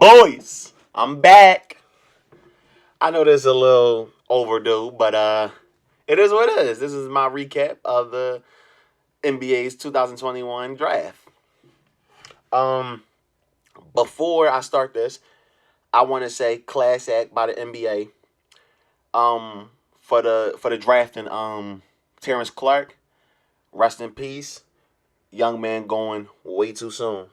Boys, I'm back. I know this is a little overdue, but it is what it is. This is my recap of the NBA's 2021 draft. Um, Before I start this, I want to say class act by the NBA. For the drafting Terrence Clark, rest in peace. Young man going way too soon.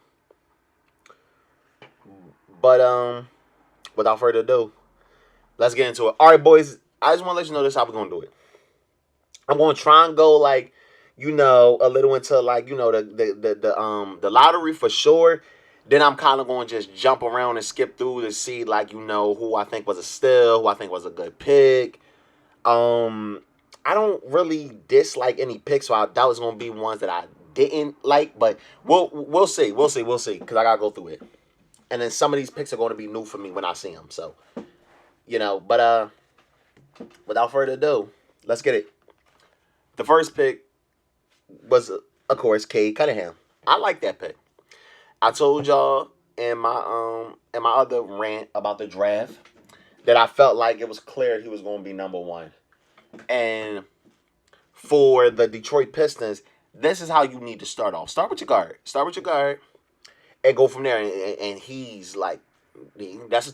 But without further ado, let's get into it. All right, boys. I just want to let you know this how we're gonna do it. I'm gonna try and go like, a little into like, the lottery for sure. Then I'm kind of going to just jump around and skip through to see like, who I think was a steal, who I think was a good pick. I don't really dislike any picks, so I doubt it's gonna be ones that I didn't like. But we'll see, because I gotta go through it. And then some of these picks are going to be new for me when I see them. So, but without further ado, let's get it. The first pick was, of course, Cade Cunningham. I like that pick. I told y'all in my other rant about the draft that I felt like it was clear he was going to be number one. And for the Detroit Pistons, this is how you need to start off. Start with your guard. And go from there. And he's like, that's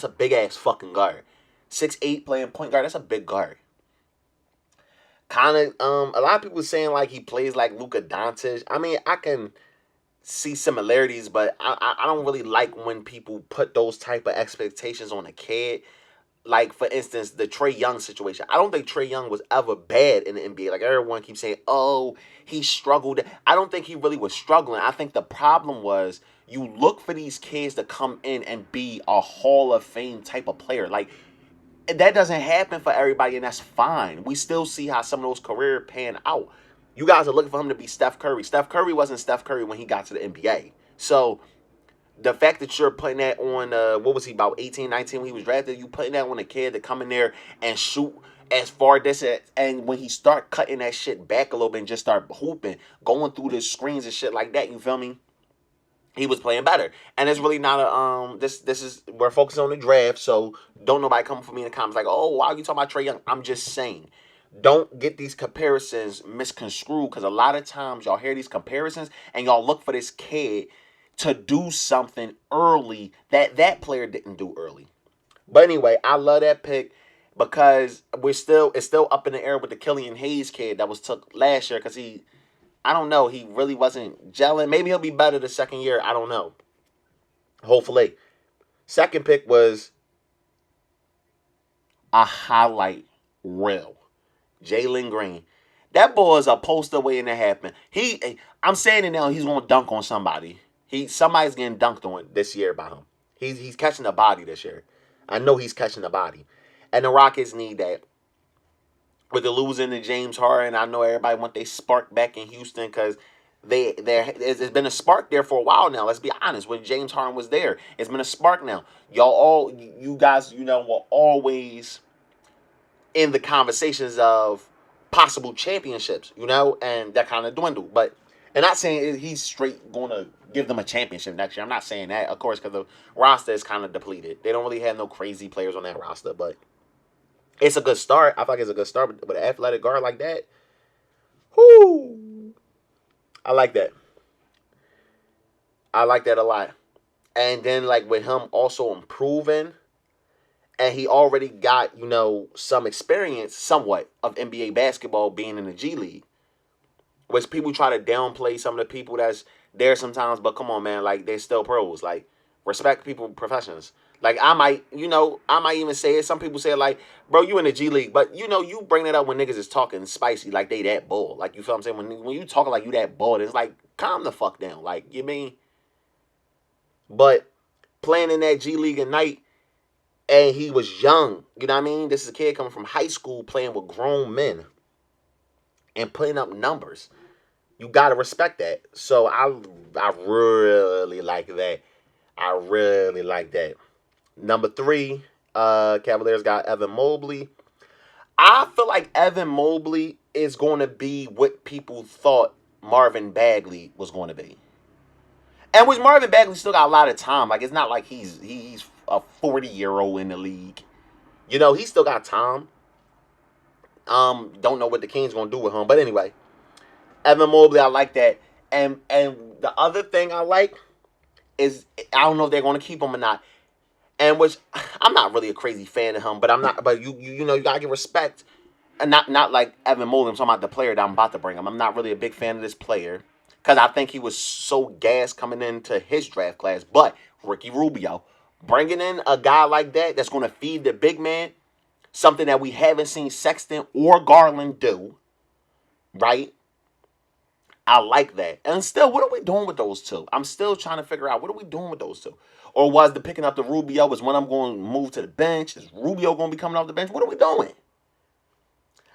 a big ass fucking guard. 6'8" playing point guard. That's a big guard. Kind of, a lot of people saying like he plays like Luka Doncic. I mean, I can see similarities, but I don't really like when people put those type of expectations on a kid. Like, for instance, the Trae Young situation. I don't think Trae Young was ever bad in the NBA. Like, everyone keeps saying, oh, he struggled. I don't think he really was struggling. I think the problem was you look for these kids to come in and be a Hall of Fame type of player. Like, that doesn't happen for everybody, and that's fine. We still see how some of those careers pan out. You guys are looking for him to be Steph Curry. Steph Curry wasn't Steph Curry when he got to the NBA. So the fact that you're putting that on, what was he, about 18, 19 when he was drafted, you putting that on a kid to come in there and shoot as far distance, and when he start cutting that shit back a little bit and just start hooping, going through the screens and shit like that, you feel me? He was playing better. And it's really not this is, we're focusing on the draft, so don't nobody come for me in the comments like, oh, why are you talking about Trae Young? I'm just saying, don't get these comparisons misconstrued, because a lot of times y'all hear these comparisons and y'all look for this kid to do something early that player didn't do early. But anyway, I love that pick because it's still up in the air with the Killian Hayes kid that was took last year, because I don't know, he really wasn't gelling. Maybe he'll be better the second year. I don't know. Hopefully. Second pick was a highlight reel. Jalen Green. That boy is a poster waiting to happen. I'm saying it now, he's going to dunk on somebody. Somebody's getting dunked on this year by him. He's catching the body this year. I know he's catching the body. And the Rockets need that. With the losing to James Harden, I know everybody want their spark back in Houston, because there's been a spark there for a while now. Let's be honest. When James Harden was there, it's been a spark now. You guys, were always in the conversations of possible championships, and that kind of dwindled. But, and not saying he's straight going to give them a championship next year. I'm not saying that, of course, because the roster is kind of depleted. They don't really have no crazy players on that roster, but it's a good start. I feel like it's a good start with an athletic guard like that. Whoo! I like that. I like that a lot. And then, like, with him also improving, and he already got, some experience, somewhat, of NBA basketball being in the G League. Which people try to downplay some of the people that's there sometimes, but come on, man, like, they're still pros. Like, respect people, professionals. Like, I might even say it. Some people say, like, bro, you in the G League, but, you bring that up when niggas is talking spicy, like they that bull. Like, you feel what I'm saying? When you talking like you that bull, it's like, calm the fuck down. Like, you mean? But playing in that G League at night, and he was young, you know what I mean? This is a kid coming from high school playing with grown men and putting up numbers. You got to respect that. So I really like that. I really like that. Number 3, Cavaliers got Evan Mobley. I feel like Evan Mobley is going to be what people thought Marvin Bagley was going to be. And which Marvin Bagley still got a lot of time. Like it's not like he's a 40-year-old in the league. You know, he still got time. Don't know what the Kings gonna do with him, but anyway, Evan Mobley, I like that. And the other thing I like is I don't know if they're gonna keep him or not. And which I'm not really a crazy fan of him, but I'm not. But you know you gotta give respect, and not like Evan Mobley. I'm talking about the player that I'm about to bring him. I'm not really a big fan of this player because I think he was so gassed coming into his draft class. But Ricky Rubio, bringing in a guy like that that's gonna feed the big man, something that we haven't seen Sexton or Garland do, right? I like that. And still, what are we doing with those two? I'm still trying to figure out what are we doing with those two. Or was the picking up the Rubio was when I'm going to move to the bench? Is Rubio going to be coming off the bench? What are we doing?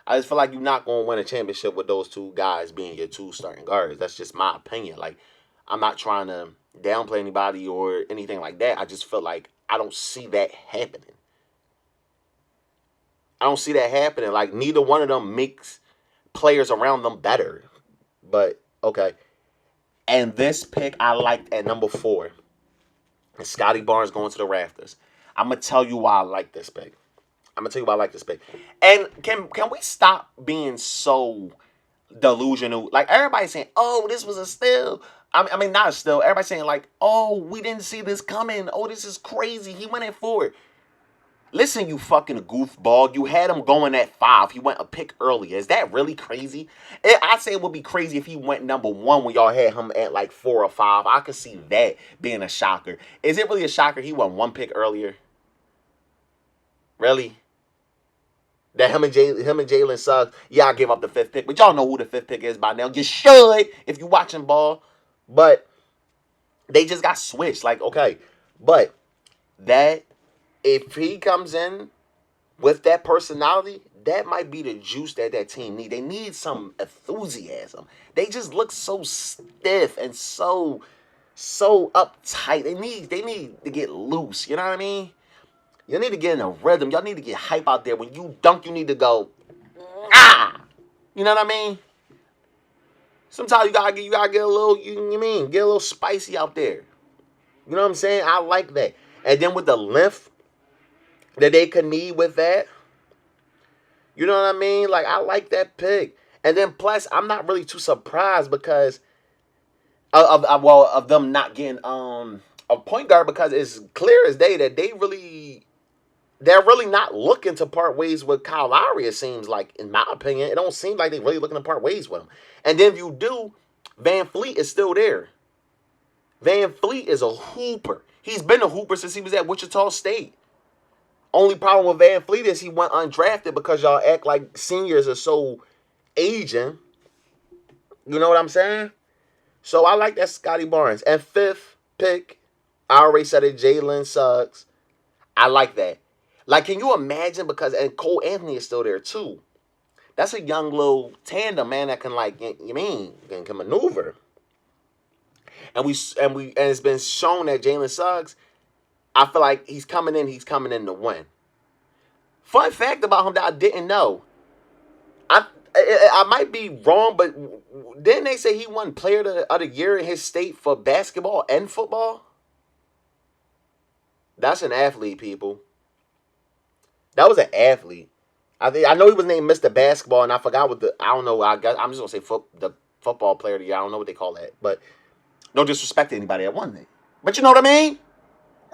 I just feel like you're not going to win a championship with those two guys being your two starting guards. That's just my opinion. Like, I'm not trying to downplay anybody or anything like that. I just feel like I don't see that happening. I don't see that happening. Like, neither one of them makes players around them better. But, okay. And this pick I liked at number 4. And Scotty Barnes going to the rafters. I'm going to tell you why I like this pick. And can we stop being so delusional? Like, everybody's saying, oh, this was a steal. I mean, not a steal. Everybody's saying, like, oh, we didn't see this coming. Oh, this is crazy. He went in for it. Listen, you fucking goofball. You had him going at 5. He went a pick earlier. Is that really crazy? I'd say it would be crazy if he went number 1 when y'all had him at like 4 or 5. I could see that being a shocker. Is it really a shocker he went 1 pick earlier? Really? That him and Jalen Suggs, yeah, I gave up the 5th pick. But y'all know who the 5th pick is by now. You should if you're watching ball. But they just got switched. Like, okay. But that, if he comes in with that personality, that might be the juice that team need. They need some enthusiasm. They just look so stiff and so uptight. They need to get loose. You know what I mean? You need to get in a rhythm. Y'all need to get hype out there. When you dunk, you need to go, ah! You know what I mean? Sometimes you gotta get a little, you know what I mean? Get a little spicy out there. You know what I'm saying? I like that. And then with the length that they could need with that, you know what I mean? Like, I like that pick. And then plus, I'm not really too surprised because of them not getting a point guard, because it's clear as day that they're really not looking to part ways with Kyle Lowry, it seems like, in my opinion. It don't seem like they're really looking to part ways with him. And then if you do, Van Fleet is still there. Van Fleet is a hooper. He's been a hooper since he was at Wichita State. Only problem with Van Fleet is he went undrafted because y'all act like seniors are so aging. You know what I'm saying? So I like that Scotty Barnes. And 5th pick, I already said it, Jalen Suggs. I like that. Like, can you imagine? And Cole Anthony is still there too. That's a young little tandem, man, that can, like, can maneuver. And it's been shown that Jalen Suggs, I feel like he's coming in to win. Fun fact about him that I didn't know. I might be wrong, but didn't they say he won Player of the Year in his state for basketball and football? That's an athlete, people. That was an athlete. I know he was named Mr. Basketball, and I forgot I don't know. I guess I'm just gonna say the football player of the year. I don't know what they call that, but no disrespect to anybody that won it. But you know what I mean?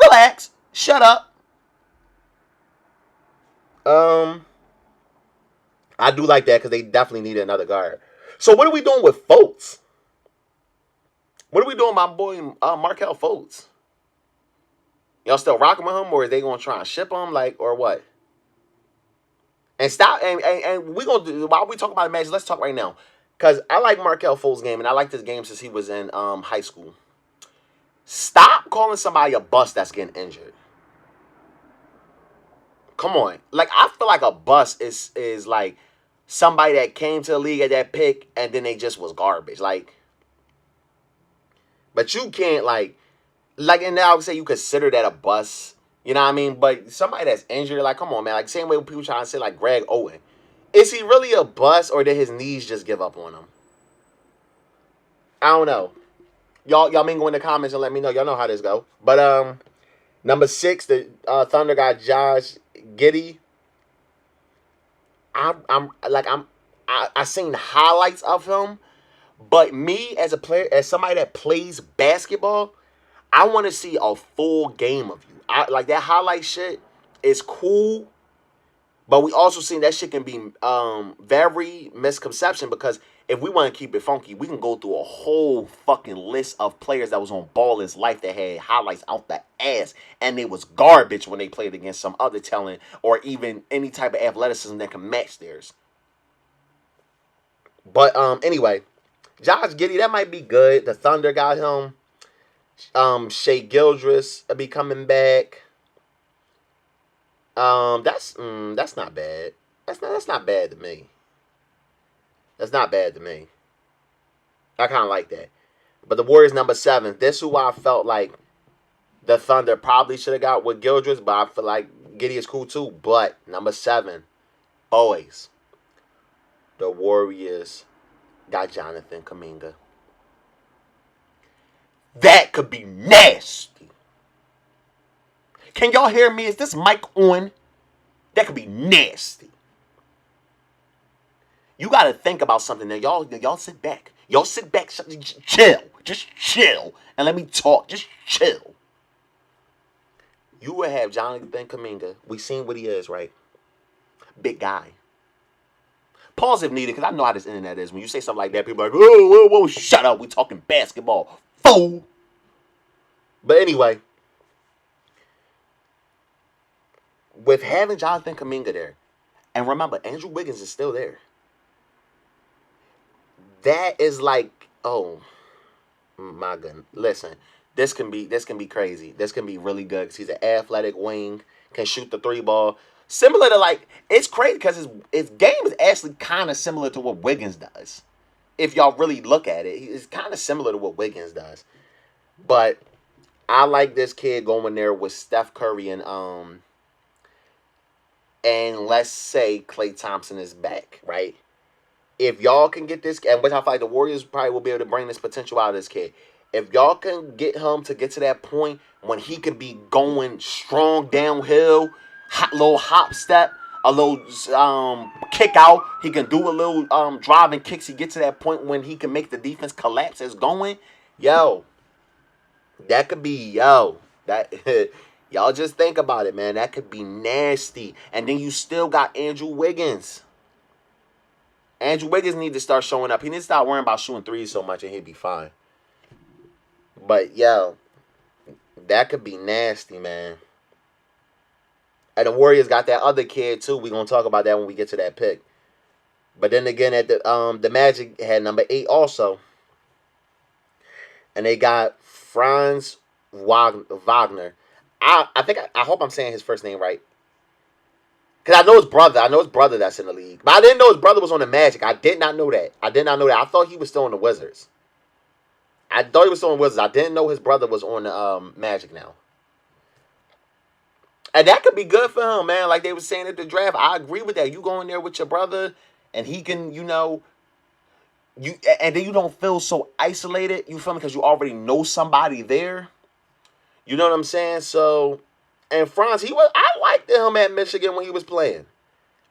Relax. Shut up. I do like that because they definitely needed another guard. So what are we doing with Fultz? What are we doing with my boy Markelle Fultz? Y'all still rocking with him, or is they gonna try and ship him, like, or what? And stop, and we gonna do, while we talk about the match, let's talk right now, because I like Markelle Fultz' game, and I like this game since he was in high school. Stop calling somebody a bust that's getting injured. Come on, like, I feel like a bust is like somebody that came to the league at that pick and then they just was garbage, like. But you can't and now I would say you consider that a bust. You know what I mean? But somebody that's injured, like, come on, man. Like, same way people trying to say, like, Greg Oden. Is he really a bust, or did his knees just give up on him? I don't know. Y'all mingle in the comments and let me know. Y'all know how this go. But number 6, the Thunder got Josh Giddey. I seen highlights of him, but me as a player, as somebody that plays basketball, I want to see a full game of you. Like that highlight shit is cool, but we also seen that shit can be very misconception, because if we want to keep it funky, we can go through a whole fucking list of players that was on Ball is Life that had highlights out the ass, and it was garbage when they played against some other talent or even any type of athleticism that can match theirs. But anyway, Josh Giddey, that might be good. The Thunder got him. Shea Gildress will be coming back. That's not bad. That's not bad to me. That's not bad to me. I kind of like that. But the Warriors number 7. This is who I felt like the Thunder probably should have got with Gildress, but I feel like Giddey is cool too. But number 7, boys, the Warriors got Jonathan Kuminga. That could be nasty. Can y'all hear me? Is this mic on? That could be nasty. You got to think about something now. Y'all sit back. Y'all sit back. Chill. Just chill. And let me talk. Just chill. You would have Jonathan Kuminga. We seen what he is, right? Big guy. Pause if needed, because I know how this internet is. When you say something like that, people are like, whoa, whoa, shut up. We talking basketball. Fool. But anyway, with having Jonathan Kuminga there, and remember, Andrew Wiggins is still there. That is like, oh my goodness. Listen, this can be crazy. This can be really good because he's an athletic wing, can shoot the 3 ball. Similar to, like, it's crazy because his game is actually kind of similar to what Wiggins does. If y'all really look at it, it's kind of similar to what Wiggins does. But I like this kid going there with Steph Curry and let's say Klay Thompson is back, right? If y'all can get this, and which I feel like the Warriors probably will be able to bring this potential out of this kid. If y'all can get him to get to that point when he could be going strong downhill, little hop step, a little kick out, he can do a little driving kicks. He get to that point when he can make the defense collapse as going. Yo, that could be that. Y'all just think about it, man. That could be nasty. And then you still got Andrew Wiggins. Andrew Wiggins needs to start showing up. He needs to start worrying about shooting threes so much and he'll be fine. But, yo, that could be nasty, man. And the Warriors got that other kid, too. We're going to talk about that when we get to that pick. But then again, at the Magic had number 8 also. And they got Franz Wagner. I hope I'm saying his first name right. Because I know his brother. I know his brother that's in the league. But I didn't know his brother was on the Magic. I did not know that. I thought he was still on the Wizards. I didn't know his brother was on the Magic now. And that could be good for him, man. Like they were saying at the draft. I agree with that. You go in there with your brother and he can, and then you don't feel so isolated. You feel me? Because you already know somebody there. You know what I'm saying? So... And Franz, I liked him at Michigan when he was playing.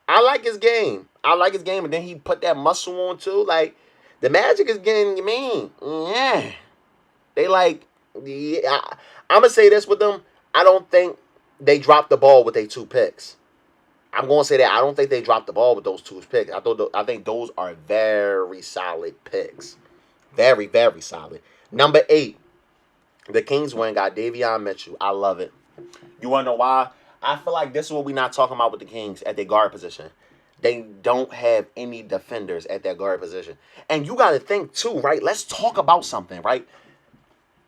I like his game. And then he put that muscle on too. Like, the Magic is getting mean. Yeah. They like, yeah. I'm going to say this with them. I don't think they dropped the ball with their 2 picks. I'm going to say that. I don't think they dropped the ball with those 2 picks. I think those are very solid picks. Very, very solid. Number 8, the Kings went got Davion Mitchell. I love it. You want to know why? I feel like this is what we're not talking about with the Kings at their guard position. They don't have any defenders at their guard position. And you got to think, too, right? Let's talk about something, right?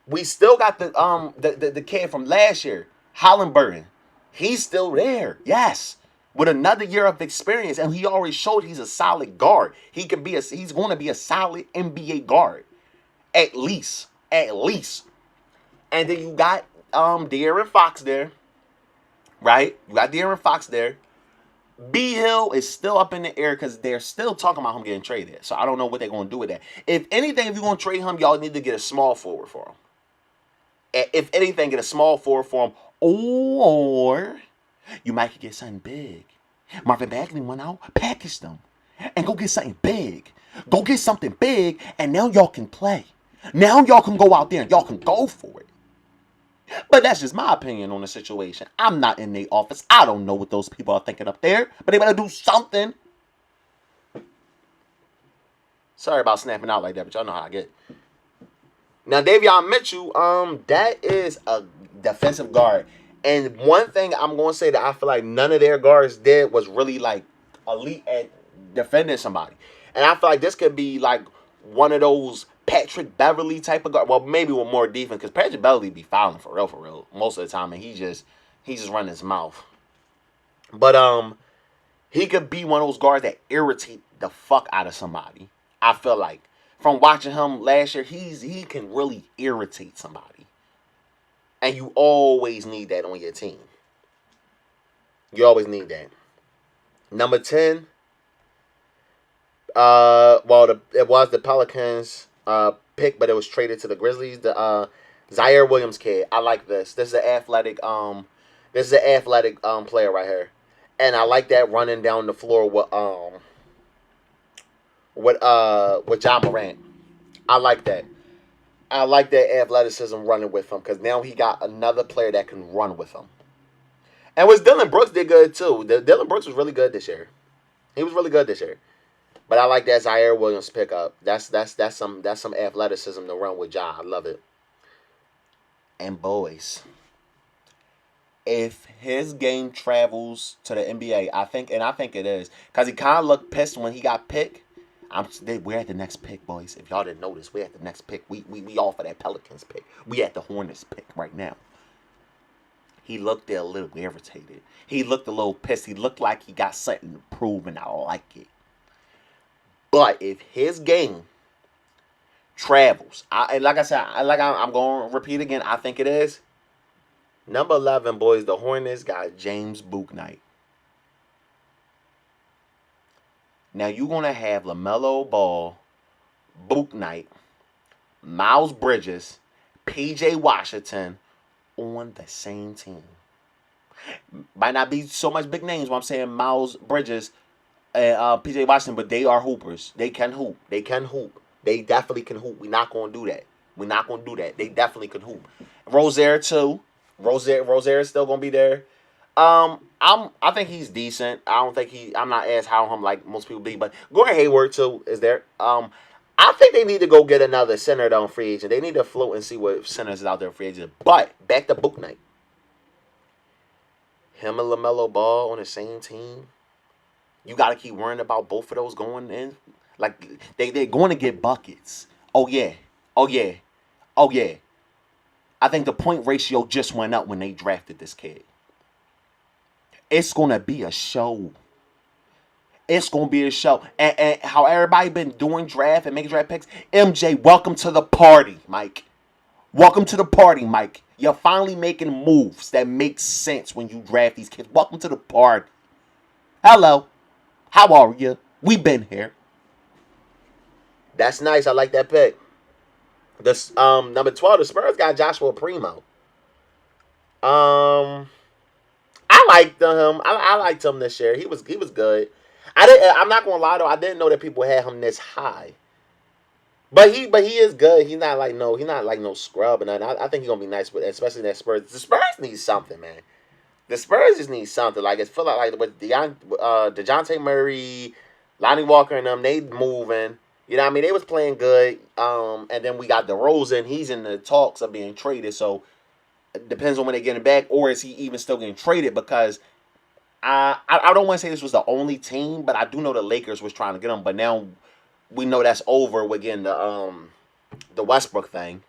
We still got the kid from last year, Halliburton. He's still there, yes, with another year of experience. And he already showed he's a solid guard. He's going to be a solid NBA guard. At least. And then you got De'Aaron Fox there. Right? You got De'Aaron Fox there. B Hill is still up in the air because they're still talking about him getting traded. So I don't know what they're going to do with that. If anything, if you're going to trade him, y'all need to get a small forward for him. If anything, get a small forward for him. Or you might get something big. Marvin Bagley went out, packaged them, and go get something big. Go get something big, and now y'all can play. Now y'all can go out there and y'all can go for it. But that's just my opinion on the situation. I'm not in the office. I don't know what those people are thinking up there. But they better do something. Sorry about snapping out like that, but y'all know how I get. Now, Davion Mitchell, that is a defensive guard. And one thing I'm going to say that I feel like none of their guards did was really, like, elite at defending somebody. And I feel like this could be, like, one of those Patrick Beverly type of guard. Well, maybe with more defense, because Patrick Beverly be fouling for real, most of the time. And he just running his mouth. But, he could be one of those guards that irritate the fuck out of somebody. I feel like. From watching him last year, he can really irritate somebody. And you always need that on your team. You always need that. Number 10. It was the Pelicans pick, but it was traded to the Grizzlies. The Zaire Williams kid. I like this. This is an athletic player right here. And I like that running down the floor with John Morant. I like that. I like that athleticism running with him because now he got another player that can run with him. And what Dylan Brooks did good too. Dylan Brooks was really good this year. He was really good this year. But I like that Zaire Williams pickup. That's some athleticism to run with Ja. I love it. And boys, if his game travels to the NBA, I think it is, because he kind of looked pissed when he got picked. We're at the next pick, boys. If y'all didn't notice, we're at the next pick. We off of that Pelicans pick. We at the Hornets pick right now. He looked a little irritated. He looked a little pissed. He looked like he got something to prove, and I like it. But if his game travels, I'm going to repeat again, I think it is. Number 11, boys, the Hornets got James Bouknight. Now, you're going to have LaMelo Ball, Bouknight, Miles Bridges, P.J. Washington on the same team. Might not be so much big names, but I'm saying Miles Bridges and P.J. Washington, but they are hoopers. They can hoop. They definitely can hoop. We're not going to do that. They definitely can hoop. Rozier, too. Rozier is still going to be there. I think he's decent. I'm not as high on him like most people be, but Gordon Hayward too is there. I think they need to go get another center down free agent. They need to float and see what centers is out there free agent. But back to Bouknight. Him and LaMelo Ball on the same team. You got to keep worrying about both of those going in. Like they're going to get buckets. Oh yeah. I think the point ratio just went up when they drafted this kid. It's going to be a show. And how everybody been doing draft and making draft picks. MJ, welcome to the party, Mike. You're finally making moves that make sense when you draft these kids. Welcome to the party. Hello. How are you? We've been here. That's nice. I like that pick. This number 12, the Spurs got Joshua Primo. I liked him. I liked him this year. He was good. I'm not gonna lie though. I didn't know that people had him this high. But he is good. He's not like no scrub and nothing. I think he's gonna be nice with, especially that Spurs. The Spurs need something, man. The Spurs just need something. Like, it's feel like with DeJounte Murray, Lonnie Walker and them, they moving. You know what I mean? They was playing good. And then we got DeRozan. He's in the talks of being traded. So it depends on when they get him back, or is he even still getting traded? Because I don't want to say this was the only team, but I do know the Lakers was trying to get him. But now we know that's over with getting the Westbrook thing.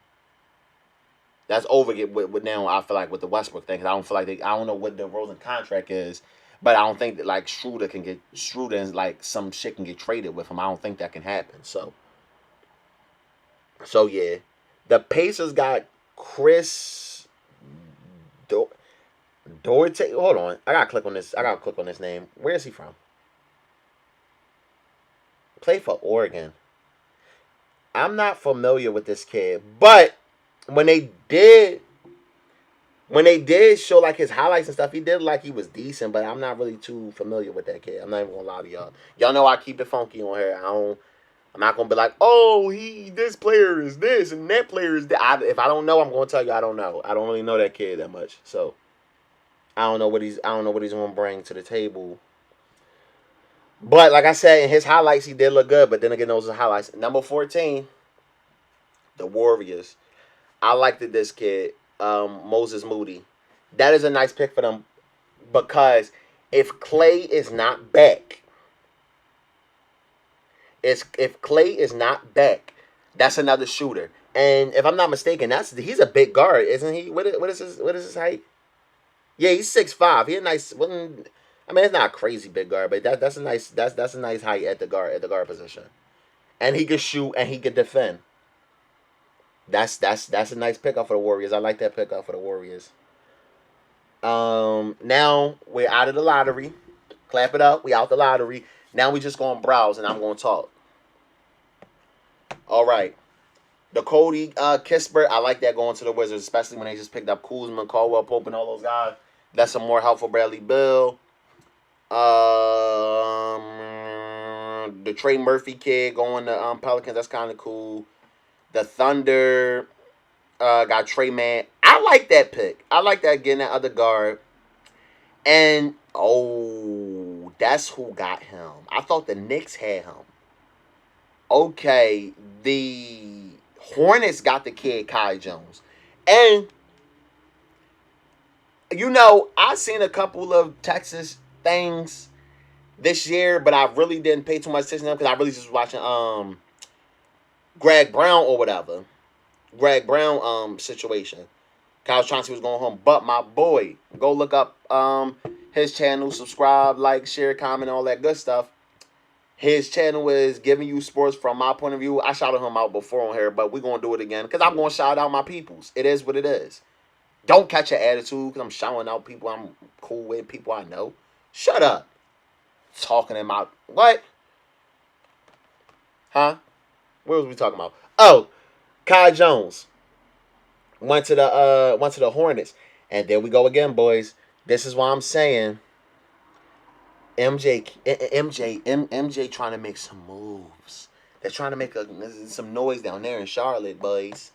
That's over with now. I feel like with the Westbrook thing, 'cause I don't know what the DeRozan contract is, but I don't think that like Schroeder and like some shit can get traded with him. I don't think that can happen. So yeah, the Pacers got Chris Dorte. Hold on. I gotta click on this. I gotta click on this name. Where is he from? Play for Oregon. I'm not familiar with this kid, but when they did show like his highlights and stuff, he did like he was decent, but I'm not really too familiar with that kid. I'm not even gonna lie to y'all. Y'all know I keep it funky on here. I'm not gonna be like, oh, this player is this and that player is that. If I don't know, I'm gonna tell you I don't know. I don't really know that kid that much, so I don't know what he's gonna bring to the table. But like I said, in his highlights, he did look good. But then again, those are highlights. Number 14, the Warriors. I liked this kid, Moses Moody. That is a nice pick for them because if Clay is not back, if Clay is not back, that's another shooter. And if I'm not mistaken, he's a big guard, isn't he? What is his height? Yeah, he's 6'5". He's a nice. I mean, it's not a crazy big guard, but that's a nice height at the guard position. And he can shoot and he can defend. That's a nice pickup for the Warriors. I like that pickup for the Warriors. Now we're out of the lottery. Clap it up. We out the lottery. Now we just gonna browse and I'm gonna talk. All right. The Cody Kispert, I like that going to the Wizards, especially when they just picked up Kuzma, Caldwell Pope, and all those guys. That's some more help for Bradley Beal. The Trey Murphy kid going to Pelicans, that's kind of cool. The Thunder got Trey Mann. I like that pick. I like that getting that other guard. And, that's who got him. I thought the Knicks had him. Okay, the Hornets got the kid Kai Jones. And, I seen a couple of Texas things this year, but I really didn't pay too much attention to them because I really just was watching Greg Brown or whatever. Greg Brown situation. Kyle Chauncey was going home. But my boy, go look up his channel, subscribe, like, share, comment, all that good stuff. His channel is Giving You Sports From My Point of View. I shouted him out before on here, but we're going to do it again because I'm going to shout out my peoples. It is what it is. Don't catch your attitude because I'm shouting out people I'm cool with, people I know. Shut up. Talking about what? Huh? What was we talking about? Oh, Kai Jones went to the Hornets, and there we go again, boys. This is why I'm saying MJ trying to make some moves. They're trying to make some noise down there in Charlotte, boys.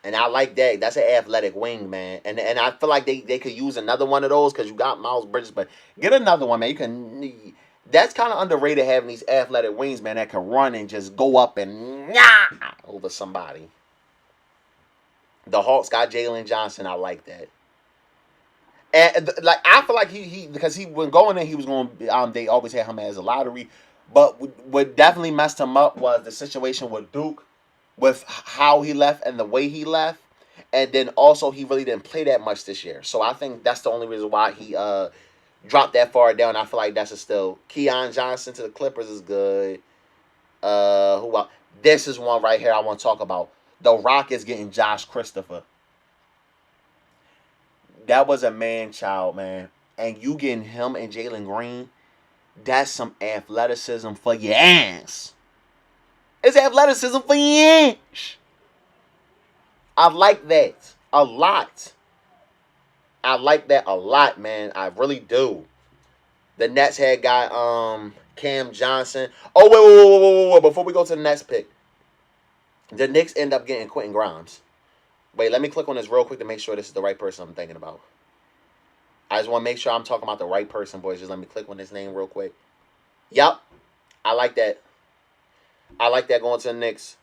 And I like that. That's an athletic wing, man. And I feel like they could use another one of those because you got Miles Bridges, but get another one, man. You can. That's kind of underrated having these athletic wings, man, that can run and just go up and over somebody. The Hawks got Jalen Johnson. I like that. And I feel like he because he when going in, he was going. They always had him as a lottery, but what definitely messed him up was the situation with Duke, with how he left and the way he left, and then also he really didn't play that much this year. So I think that's the only reason why he dropped that far down. I feel like that's a still. Keon Johnson to the Clippers is good. Who else? This is one right here I want to talk about. The Rockets getting Josh Christopher. That was a man-child, man. And you getting him and Jalen Green, that's some athleticism for your ass. It's athleticism for your ass. I like that a lot. I like that a lot, man. I really do. The Nets had got Cam Johnson. Oh, wait. Before we go to the next pick, the Knicks end up getting Quentin Grimes. Wait, let me click on this real quick to make sure this is the right person I'm thinking about. I just want to make sure I'm talking about the right person, boys. Just let me click on this name real quick. Yup. I like that. I like that going to the Knicks.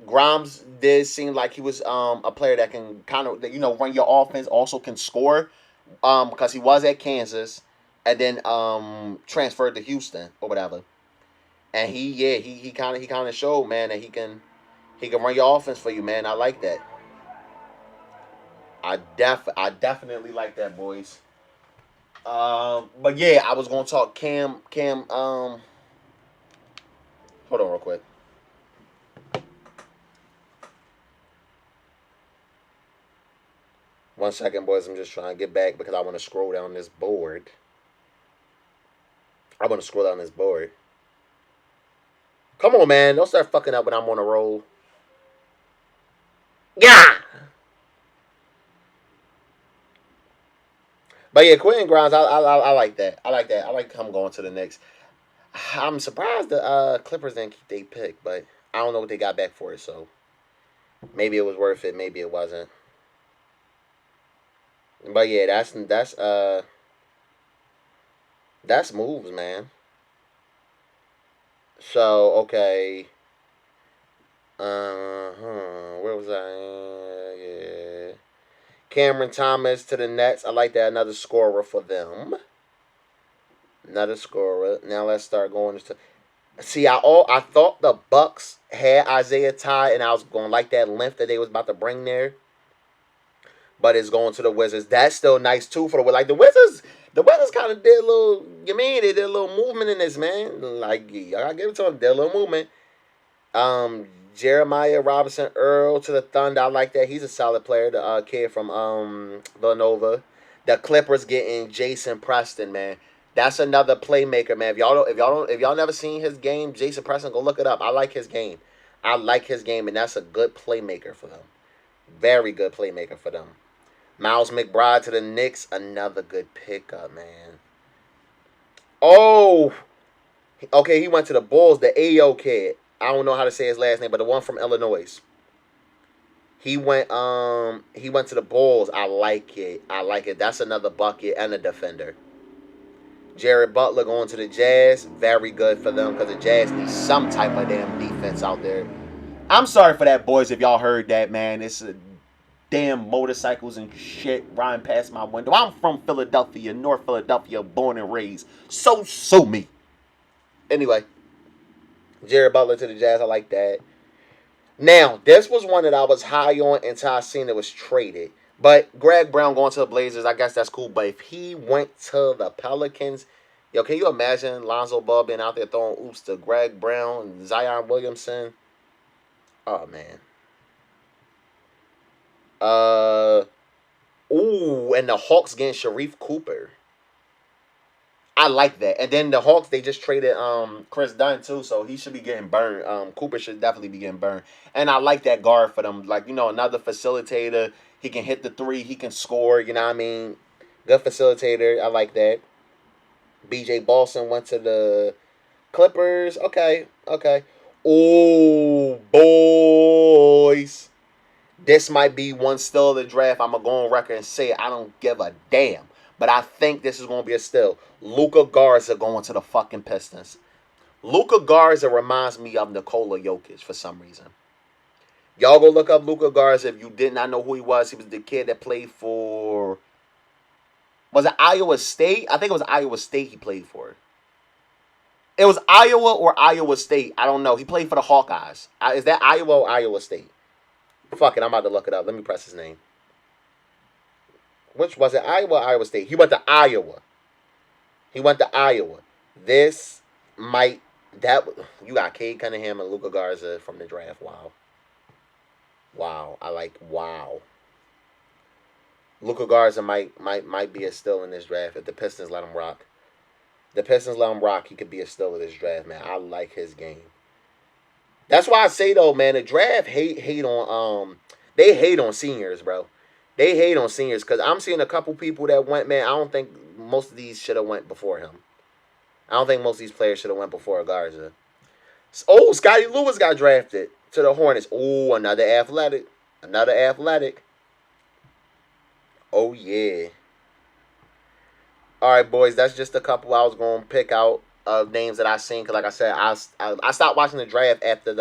Grimes did seem like he was a player that can kind of, run your offense, also can score because he was at Kansas and then transferred to Houston or whatever. And he kind of showed, man, that he can run your offense for you, man. I like that. I definitely like that, boys. But yeah, I was gonna talk Cam. Hold on real quick. 1 second, boys. I'm just trying to get back because I want to scroll down this board. I want to scroll down this board. Come on, man. Don't start fucking up when I'm on a roll. Yeah. But yeah, Quentin Grimes, I like that. I like that. I like him going to the Knicks. I'm surprised the Clippers didn't keep their pick, but I don't know what they got back for it, so maybe it was worth it, maybe it wasn't. But yeah, that's moves, man. So okay, where was I? Yeah, Cameron Thomas to the Nets. I like that. Another scorer for them. Another scorer. Now let's start going to. See, I thought the Bucks had Isaiah Ty, and I was going like that length that they was about to bring there, but it's going to the Wizards. That's still nice too for the like the Wizards. The Wizards kind of did a little. You mean they did a little movement in this, man? Like I gotta give it to them. They did a little movement. Jeremiah Robinson Earl to the Thunder. I like that. He's a solid player. The kid from Villanova. The Clippers getting Jason Preston, man. That's another playmaker, man. If y'all never seen his game, Jason Preston, go look it up. I like his game. I like his game, and that's a good playmaker for them. Very good playmaker for them. Miles McBride to the Knicks, another good pickup, man. Oh, okay, he went to the Bulls. The AO kid. I don't know how to say his last name, but the one from Illinois. He went to the Bulls. I like it. I like it. That's another bucket and a defender. Jared Butler going to the Jazz. Very good for them because the Jazz need some type of damn defense out there. I'm sorry for that, boys, if y'all heard that, man. It's a damn motorcycles and shit riding past my window. I'm from Philadelphia, North Philadelphia, born and raised. So sue me. Anyway, Jared Butler to the Jazz. I like that. Now, this was one that I was high on until I seen it was traded. But Greg Brown going to the Blazers, I guess that's cool. But if he went to the Pelicans, yo, can you imagine Lonzo Ball being out there throwing oops to Greg Brown and Zion Williamson? Oh, man. And the Hawks getting Sharif Cooper. I like that. And then the Hawks, they just traded Chris Dunn too, so he should be getting burned. Cooper should definitely be getting burned. And I like that guard for them. Like, another facilitator. He can hit the three. He can score. You know what I mean? Good facilitator. I like that. B.J. Boston went to the Clippers. Okay. Oh, boys. This might be one steal of the draft. I'm going to go on record and say it. I don't give a damn. But I think this is going to be a steal. Luka Garza going to the fucking Pistons. Luka Garza reminds me of Nikola Jokic for some reason. Y'all go look up Luka Garza if you did not know who he was. He was the kid that played for... Was it Iowa State? I think it was Iowa State he played for. It was Iowa or Iowa State. I don't know. He played for the Hawkeyes. Is that Iowa or Iowa State? Fuck it. I'm about to look it up. Let me press his name. Which was it? Iowa or Iowa State? He went to Iowa. This might... You got Cade Cunningham and Luka Garza from the draft. Wow. Wow. Luka Garza might be a steal in this draft if the Pistons let him rock. He could be a steal of this draft, man. I like his game. That's why I say though, man, the draft hate on they hate on seniors, bro. They hate on seniors because I'm seeing a couple people that went, man. I don't think most of these should have went before him. I don't think most of these players should have went before Garza. Oh, Scotty Lewis got drafted to the Hornets. Oh, another athletic. Oh, yeah. All right, boys. That's just a couple I was going to pick out of names that I seen. Because, like I said, I stopped watching the draft after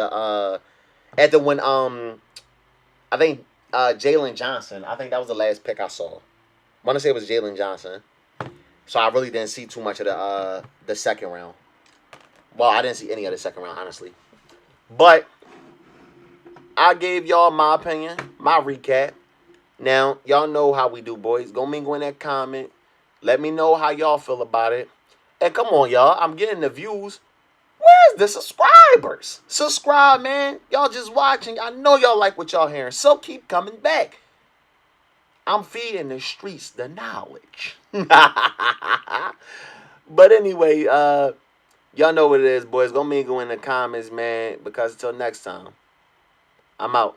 when I think Jalen Johnson. I think that was the last pick I saw. I want to say it was Jalen Johnson. So I really didn't see too much of the second round. Well, I didn't see any of the second round, honestly. But I gave y'all my opinion, my recap. Now, y'all know how we do, boys. Go mingle in that comment. Let me know how y'all feel about it. And come on, y'all. I'm getting the views. Where's the subscribers? Subscribe, man. Y'all just watching. I know y'all like what y'all hearing. So keep coming back. I'm feeding the streets the knowledge. But anyway, y'all know what it is, boys. Go mingle in the comments, man. Because until next time, I'm out.